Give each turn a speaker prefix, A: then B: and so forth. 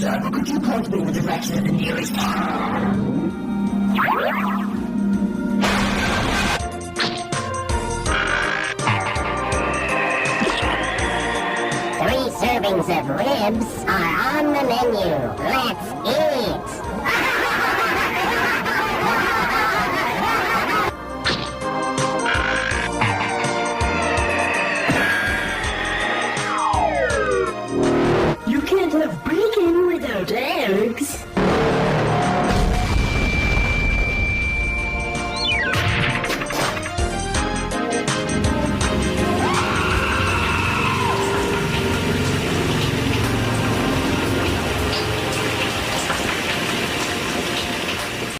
A: sir, but could you point me in the direction of the nearest...
B: 3 servings of ribs are on the menu. Let's eat!
A: You can't have bacon without eggs.